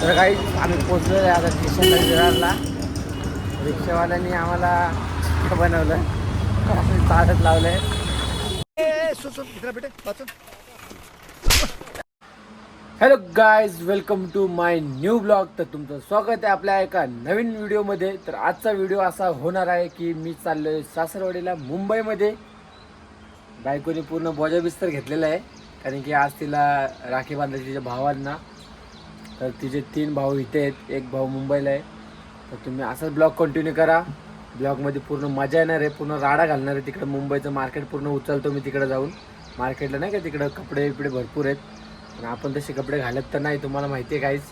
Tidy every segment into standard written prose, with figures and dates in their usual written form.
तर काही आम्ही पोचलो आहे आता स्टेशनला विरारला. रिक्षावाल्यांनी आम्हाला बनवलं, चालत लावलंय. Hello guys, welcome to my new blog. तर तुमचं स्वागत आहे आपल्या एका नवीन व्हिडिओमध्ये. तर आजचा व्हिडिओ असा होणार आहे की मी चाललोय सासरवाडीला मुंबईमध्ये. बायकोने पूर्ण बोजा बिस्तर घेतलेला आहे कारण की आज तिला राखी बांधायची तिच्या भावांना. तर तिचे 3 भाऊ इथे आहेत, एक भाऊ मुंबईला आहे. तर तुम्ही असाच ब्लॉग कंटिन्यू करा. ब्लॉगमध्ये पूर्ण मजा येणार आहे, पूर्ण राडा घालणार आहे. तिकडं मुंबईचं मार्केट पूर्ण उचलतो मी तिकडं जाऊन. मार्केटला नाही का तिकडं कपडे बिपडे भरपूर आहेत, पण आपण तसे कपडे घालत तर नाही, तुम्हाला माहिती आहे काहीच.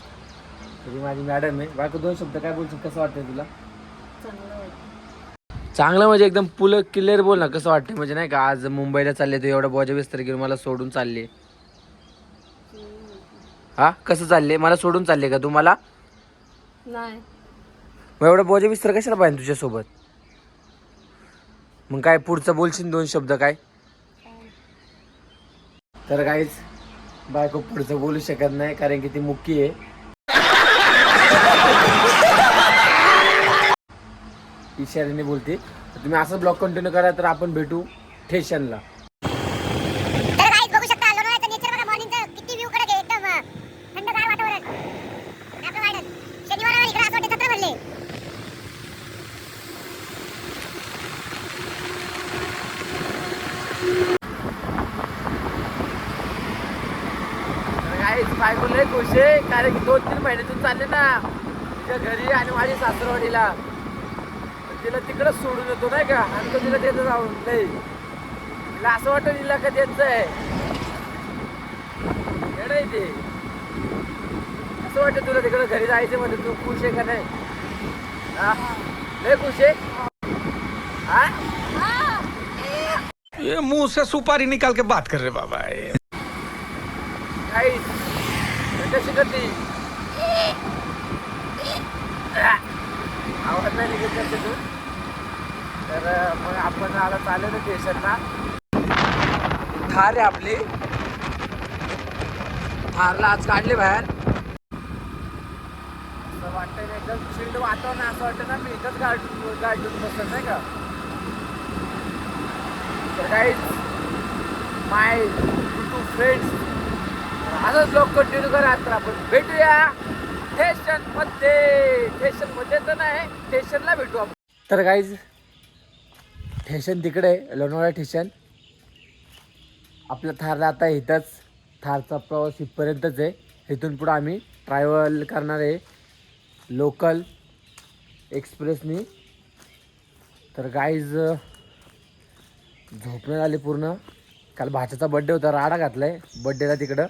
तरी माझी मॅडम आहे. बायको 2 शब्द काय बोलतो, कसं वाटतं तुला? चांगलं म्हणजे एकदम पुल क्लिअर बोल ना, कसं वाटतं म्हणजे नाही का. आज मुंबईला चालले तू, एवढा बोजा बिस्तर घेऊन मला सोडून चालले. हा कसं चालले, मला सोडून चालले का तुम्हाला? नाही. मग एवढं बोजा बिस्तर कशाला पाहिजे तुझ्यासोबत? मग काय पुढचं बोलशील 2 शब्द काय? तर काहीच बायको पुढचं बोलू शकत नाही कारण की ती मुक्की आहे. इशाऱ्याने बोलते. तुम्ही असं ब्लॉग कंटिन्यू करा, तर आपण भेटू स्टेशनला. बायको लय खुश आहे कारण की 2-3 महिन्यातून चालले ना तिच्या घरी आणि माझी सासरवाडीला. तिला तिकडंच सोडून येतो नाही का, आणि तो तिला देतो जाऊन. नाही तिला असं वाटतं तिला का द्यायचं आहे ते. असं वाटतं तुला तिकडं घरी जायचं म्हणजे. तू खुश आहे का नाही? हा लय खुश आहे. हा ये मुंह से सुपारी निकाल के बात कर रहे बाबा. काही कशी करते आवाज नाही निघत करते तू. तर मग आपण आला चालू ना स्टेशनला. थार आहे आपली, थारला आज काढले बाहेर. असं वाटतं ना एकदम चिल्ड वातावरण. असं वाटतं ना मी इथंच गाडून बसत नाही का. तर काही माय टू फ्रेंड्स असंच ब्लॉग कंटिन्यू करा. तर आपण भेटूया स्टेशनमध्ये तर नाही, स्टेशनला भेटू आपण. तर गाईज स्टेशन तिकडे आहे, लोणावळा स्टेशन. आपलं थारला आता इथंच. थारचा प्रवास इथपर्यंतच आहे. इथून पुढं आम्ही ट्रॅव्हल करणार आहे लोकल एक्सप्रेसनी. तर गाईज झोपण्यात आले पूर्ण. काल भाच्याचा बड्डे होता, राडा घातलाय बड्डेला तिकडं.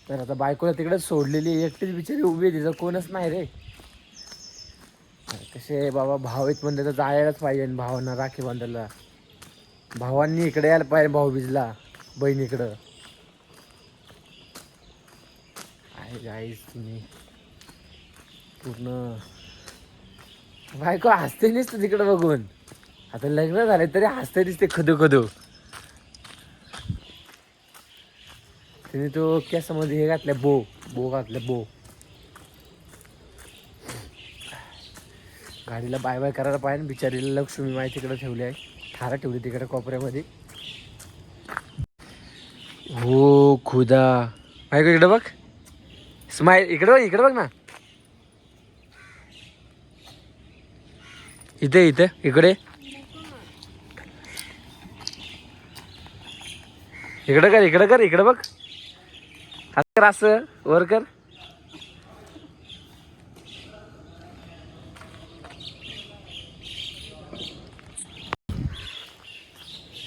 तर आता बायकोला तिकडेच सोडलेली, एकटीच बिचारी उभी आहे, तिचं कोणच नाही रे. कसे बाबा भाऊ आहेत म्हणजे तर जायलाच पाहिजे भावांना राखी बांधायला. भावांनी इकडे यायला पाहिजे भाऊबीजला बहिणीकडं. आहे गाईस तुम्ही पूर्ण. बायको हसते नसतं तिकडं बघून. आता लग्न झाले तरी हसते दिसते खदू खदू. तिने तो केसामध्ये हे घातलं, बो घातलं बो. गाडीला बाय बाय करायला पाहिजे. बिचारीला लक्ष्मी माई तिकडे ठेवली आहे, थारा ठेवली तिकडे कोपऱ्यामध्ये. हो खुदा, बायको इकडे बघ, स्माईल इकडे बघ, इकडे बघ ना. इथे इथे इकडे इकडे कर, इकडे कर, इकडे बघ. असं कर, असं वर कर.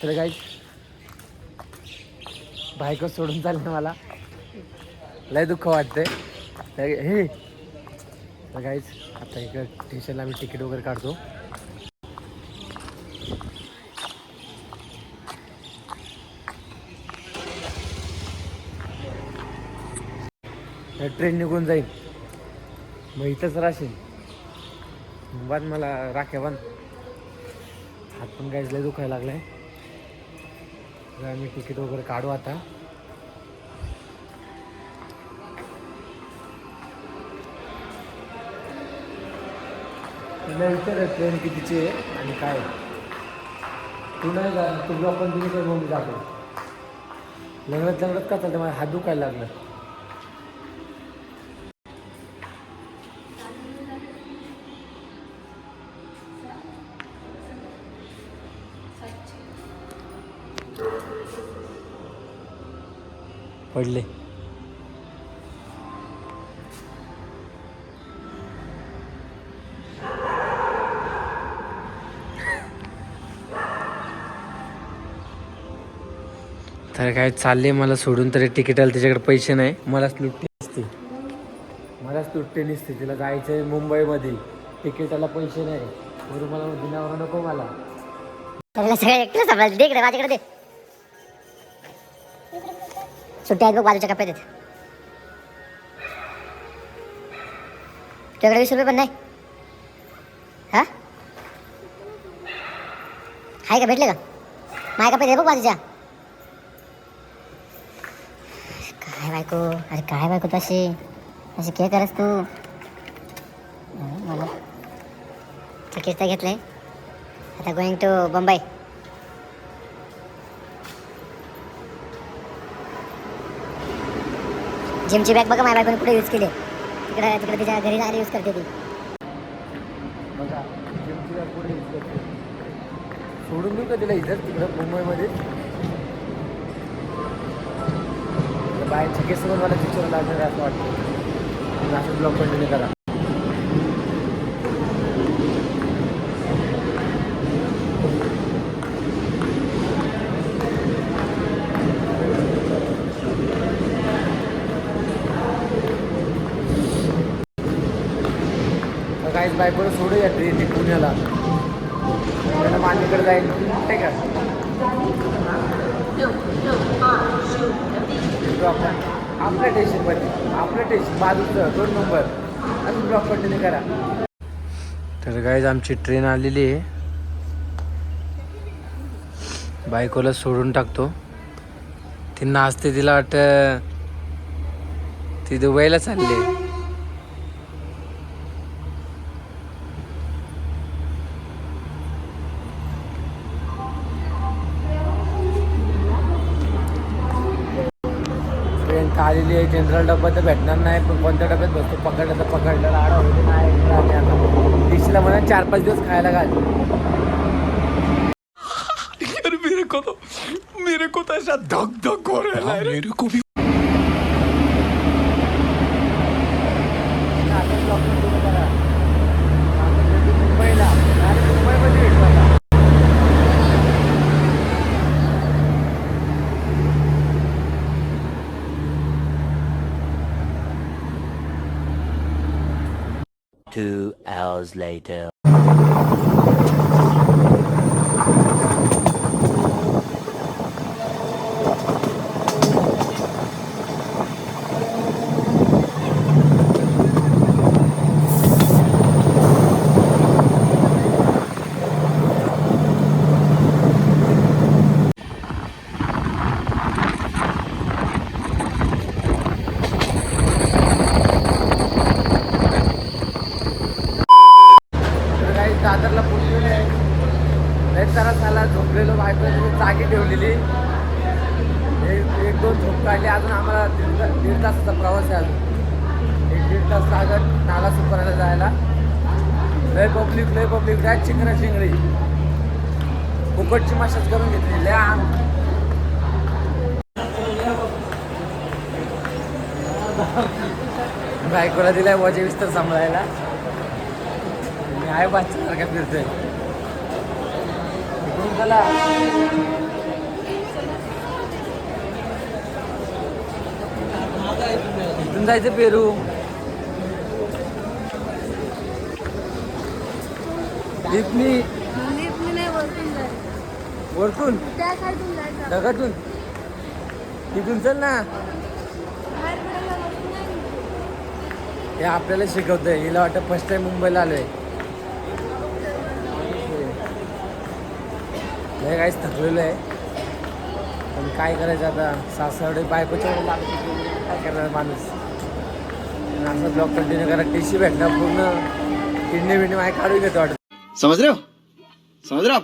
तर काही बायको सोडून चाललं, मला लय दुःख वाटतंय. हे तर काहीच आता इकडं स्टेशनला मी तिकीट वगैरे काढतो. ट्रेन निघून जाईल, मग इथंच राहशील. बांध मला राख्या बांध. हात पण काहीच लय दुखायला लागलाय. आम्ही तिकीट वगैरे काढू आता. तुला विचार ट्रेन कितीची आहे आणि काय तू नाही जा तू ब्लॉक कंटिन्यू कर मग मी जातो. लग्नात लग्नात का चालतं मला हात दुखायला लागलं. पडले तर काय चालले मला सोडून तरी तिकीटाला त्याच्याकडे पैसे नाही. मलाच लुटते नसते तिला जायचं आहे मुंबईमध्ये तिकीटाला पैसे नाही बरोबर मला दिनावर नको मला सगळं एकटं सांभाळ दे इकडे माझ्याकडे दे सुट्ट्या आहेत बघ बाजूच्या कप्प्यात आहेत तुझ्याकडे 20 रुपये पण नाही हा आहे का भेटले का माझ्या कप्प्यात आहे बघ बाजूच्या काय बायको अरे काय बायको तशी अशी काय करस तू मला तिकीट तर घेतलंय आता गोईंग टू बंबई जिमची बॅग बघा माझ्या बायकोने कुठे यूज केली तिकडे तिकडे तिच्या घरी जायला यूज करते ती बघा जिमची बॅग पुढे यूज करते सोडून देऊ का तिला इथं तिकडं मुंबईमध्ये बाहेरचे केस पण मला विचारायला लागणार आहे असं वाटतं असं ब्लॉग कंटिन्यू करा. काहीच बायकोला सोडूया ट्रेनने पुण्याला मांडीकडे जाईल ठीक आहे आपण आपल्या स्टेशनमध्ये आपलं स्टेशन बाजूचं 2 नंबर अजून ब्लॉक कंटिन्यू करा. तर गाईज आमची ट्रेन आलेली आहे बायकोला सोडून टाकतो ती नाचते तिला वाटतं ती दुबईला चालली आलेली आहे. जनरल डब्बा तर भेटणार नाही पण कोणत्या डब्यात बसतो पकडलं तर पकडलं आडा होते नाही आता डिशला म्हणा 4-5 दिवस खायला घाल. यार मेरे को तो ऐसा धक धक हो रहा है मेरे को भी मुंबईला मुंबईमध्ये भेटतो आता. Two hours later. दादरला पोचलेलो आहे. लय त्रास झाला झोपलेलो बायको जागी ठेवलेली 1-2 झोप काढली. अजून आम्हाला दीड तासाचा प्रवास आहे अजून 1-1.5 तास लागत नाला सुपारायला जायला. लय पब्लिक काय चिंगरा चिंगडी फुकटची मशाज करून घेतली लय आम बायकोला दिलाय वजे विस्तार सांभाळायला आहे बादशासारखा फिरतोय इकडून चला इथून जायचं पेरू लिफ्टनी वरतून ढगातून तिथून चल ना हे आपल्याला शिकवतंय हिला वाटतं फर्स्ट टाइम मुंबईला आलोय हे काहीच थकलेलं आहे पण काय करायचं आता सासरवडे बायकोच्या काय करणार माणूस असं ब्लॉग कंटिन्यू करा. टी सी भेटणार पूर्ण किडनी बिडनी माय काढून घेतो वाटत. समझ रहे हो आप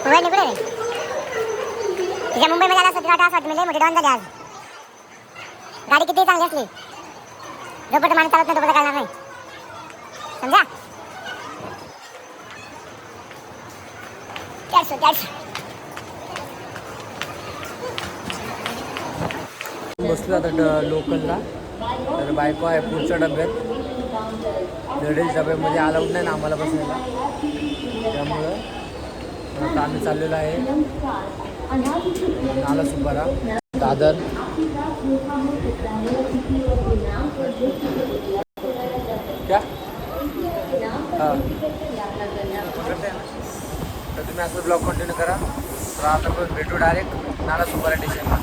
मोबाईल निघून तिच्या मुंबईमध्ये आला सतरा तास वाटत म्हणजे मोठी डॉन झाली आज. गाडी किती चांगली असली जोपर्यंत माणूस चालत नाही तोपर्यंत चालणार नाही समजा. 400 बसलो आता लोकलला. तर बायको आहे पुढच्या डब्यात. लेडीज डब्यामध्ये अलाउड नाही ना आम्हाला बसायला, त्यामुळं आता आम्ही चाललेलो आहे नाला सुपारा दादर. क्या हां तर तुम्ही असं ब्लॉग कंटिन्यू करा. तर आता पण भेटू डायरेक्ट नाला सुपारा स्टेशनला.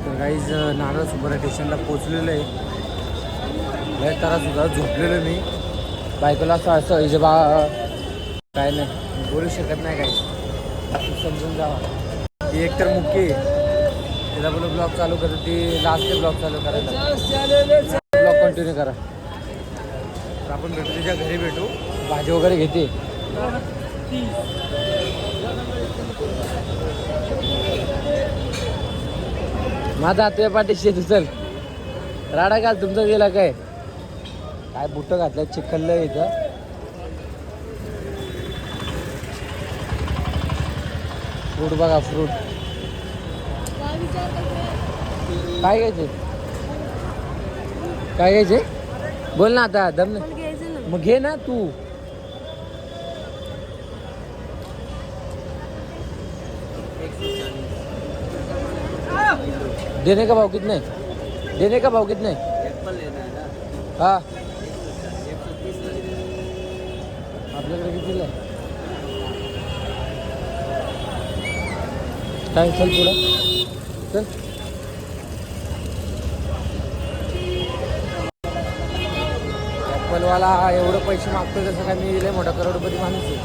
तर काहीच नाला सुपारा स्टेशनला पोचलेलं आहे. लय सुद्धा झोपलेलो मी. बायकोला असं हिजे बा काय नाही बोलू शकत नाही काही, समजून जावा. ती एकतर मुख्य आहे, तिला बोलू ब्लॉग चालू करत, ती लास्ट ब्लॉग चालू करायला. ब्लॉग कंटिन्यू करा. तर आपण भेटू तिच्या घरी भेटू. भाजी वगैरे घेते. माझा हातव्या पाठीशी तू चल. राडा घाल तुमचा गेला काय बुट्ट घातलं चिखललं इथं. फ्रूट बघा फ्रूट. काय घ्यायचे काय घ्यायचे बोल ना आता दम ना. मग घे ना तू. देने का भाव कितने देने का भाव कितने हाँ आपल्याकडे कितीला काय चल पुढं चल. ॲपलवाला एवढं पैसे मागतो जसं काय मी लय मोठा करोडपती माणूस आहे.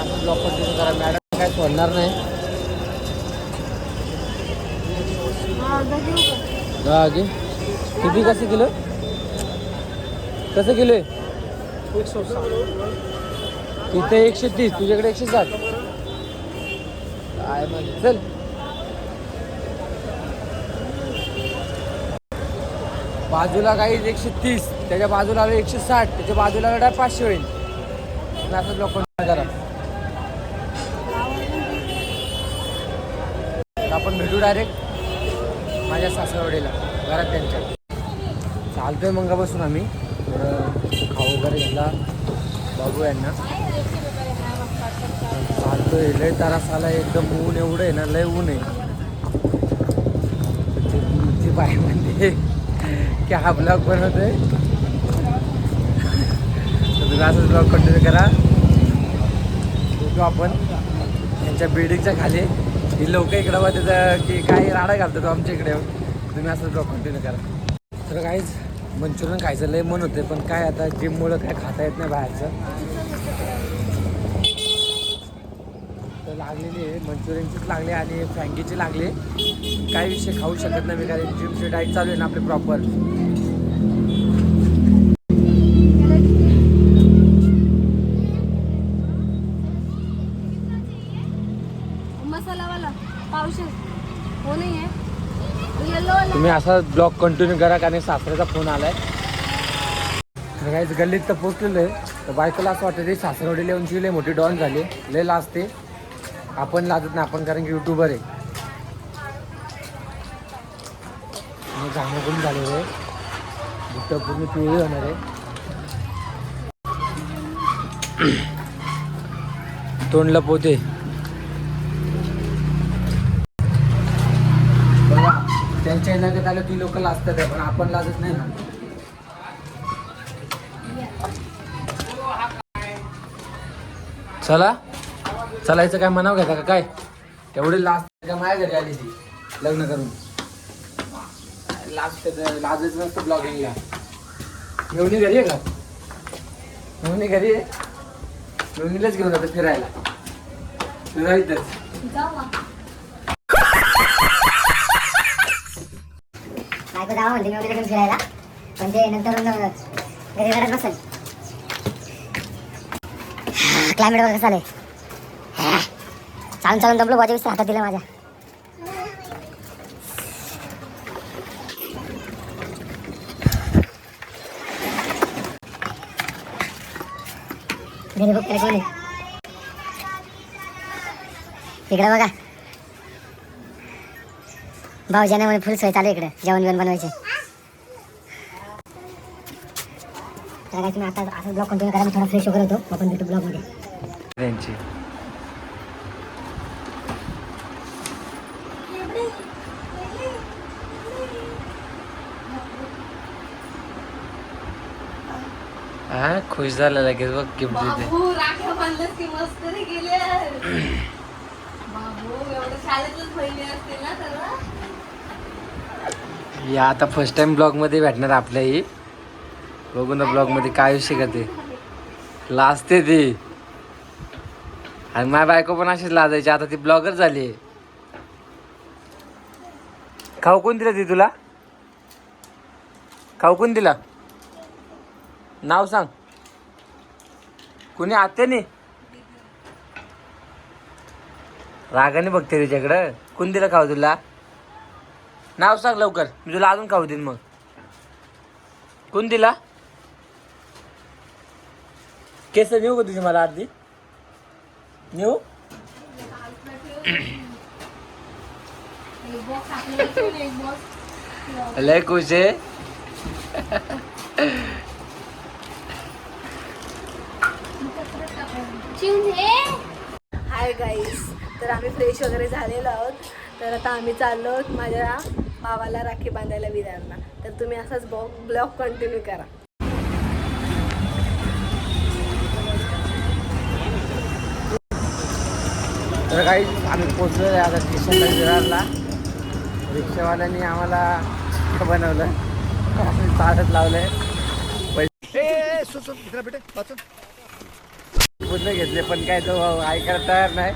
असं ब्लॉक कंटिन्यू करा. मॅडम काय सोडणार नाही. घे किती कसं किलो कसं किलो आहे. 160 तिथे 130 तुझ्याकडे 160 काय म्हणजे चल. बाजूला काही 130 त्याच्या बाजूला 160 त्याच्या बाजूला 500 होईल. असं ब्लॉक करा. आपण भेटू डायरेक्ट माझ्या सासरवाडीला घरात त्यांच्या. चालतोय मग बसून आम्ही थोडं खाऊ वगैरे घेतला बघू यांना. चालतोय लय त्रास आला एकदम. ऊन एवढं आहे ना लय ऊन आहे. ती बाई म्हणते की हा ब्लॉग बनवतोय. तर तुम्ही असंच ब्लॉग कंटिन्यू करा. बघू आपण त्यांच्या बिल्डिंगच्या खाली ही लोक इकडं बघ त्याचं की काही राडा घालतो आमच्या इकडे. तुम्ही असं ब्लॉग कंटिन्यू करा. तर काहीच मंचुरियन खायचं लय मन होते पण काय आता जिममुळं काय खाता येत नाही बाहेरचं. तर लागलेली आहे मंचुरियनचीच लागले आणि फ्रँकीची लागले. काही विषय खाऊ शकत नाही मी कारण जिमची डाईट चालू आहे ना आपली प्रॉपर. मसालावाला पावशे हो नाही आहे येलो वाला. तुम्ही असा ब्लॉग कंटिन्यू करा कारण सासऱ्याचा फोन आलाय. तर काहीच गल्लीत तर पोचलेलं आहे. तर बायकोला असं वाटतं ते सासरवाडी येऊनची लय मोठी डॉन झाली. लय लाजते. आपण लाजत नाही आपण कारण की युट्यूबर आहे. घाणं करून झालेलं आहे. बुट्ट पूर्ण पिवळी होणार आहे. तोंड लपवते. बघा त्यांच्या इलाक्यात आलं ती लोक लाजतात पण आपण लाजत नाही ना. चला चालायचं काय म्हणावं घेता का काय. एवढी लास्ट का माझ्या घरी आली ती लग्न करून. लास्ट लाजच नसतं ब्लॉगिंगला. मेवणी घरी आहे का. मेवणी घरी आहे. मेवणीलाच घेऊन जातं फिरायला. फिरायचंच बायको जावा म्हणते मी वगैरे फिरायला, पण ते नंतर घरी घरात बसेल. क्लायमेट वगैरे कसं आलंय. चालून चालून दमलो, बाजू विसर हातात दिलं माझ्या. घरी बघ कोणी इकडे बघा, भाऊजाने मला फुल सोय चालू इकडे जेवण बिवण बनवायचे. तर काय तुम्ही आता असं ब्लॉग कंटिन्यू करा, मी थोडा फ्रेश वगैरे होतो, आपण भेटू ब्लॉग मध्ये. त्यांची हा खुश झाला लगेच बघ गिफ्ट देते. बाबू राख्या बांधल्यास की मस्त रे गेले. बाबू एवढं शाळेतच बहिणी असतील ना सर्व. या आता फर्स्ट टाइम ब्लॉग मध्ये भेटणार आपल्याही. बघू ना ब्लॉग मध्ये काय विषय करते. लाजते ती, आणि माझी बायको पण अशीच लाजायची. आता ती ब्लॉगर झाली. खाऊ कोण दिला ती तुला? खाऊ कोण दिला? नाव सांग. कुणी आत्याने? रागाने बघते तिच्याकडं. कोण दिला खाऊ तुला? नाव सांग लवकर, मी तुला अजून खाऊ देईन. मग कोण दिला? केस नेऊ का तुझी मला अर्धी? नेऊ? एक बॉक्स आपल्याला ठेवून एक बॉक्स लय खुश आहे. हाय गाईस, तर आम्ही फ्रेश वगैरे झालेलो आहोत. तर आता आम्ही चाललो आहोत माझ्या भावाला राखी बांधायला विरारला. तर तुम्ही असाच ब्लॉग कंटिन्यू करा. तर काही आम्ही पोचलो आहे आता स्टेशनला विरारला. रिक्षावाल्याने आम्हाला बनवलं, आम्ही चालत लावलंय. पूर्ण घेतले पण काय तो ऐकायला तयार नाही,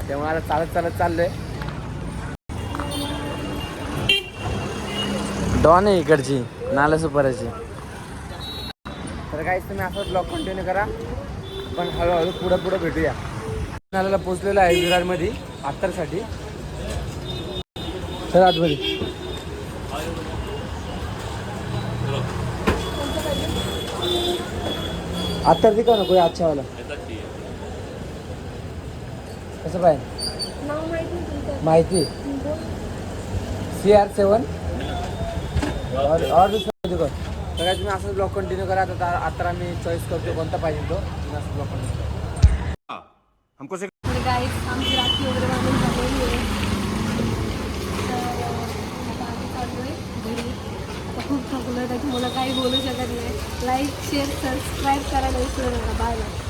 तेव्हा आता चालत चालत चाललोय. डॉन आहे इकडची, नाला सुपाराची. तर काहीच तुम्ही असं ब्लॉग कंटिन्यू करा, पण हळूहळू पुढं पुढं भेटूया. नाल्याला पोचलेलं आहे विरारमध्ये अत्तरसाठी. चल आतमध्ये. अत्तर दिखा नको अच्छा वाला. कसं पाहिजे माहिती? CR7 और दुसरं देखो. तर काय तुम्ही असंच ब्लॉग कंटिन्यू करा. आता आम्ही चॉईस करतो कोणता पाहिजे तो. तुम्ही असं ब्लॉग कंटिन्यू करा. हमको से तर गाईस आमची राखी वगैरे बांधून झालेली आहे. तर आता आम्ही चाललोय घरी. आता खूप थकलो आहे, त्याची मुलं काही बोलू शकत नाही. लाईक शेअर सबस्क्राईब करायला विसरू नका. Bye bye.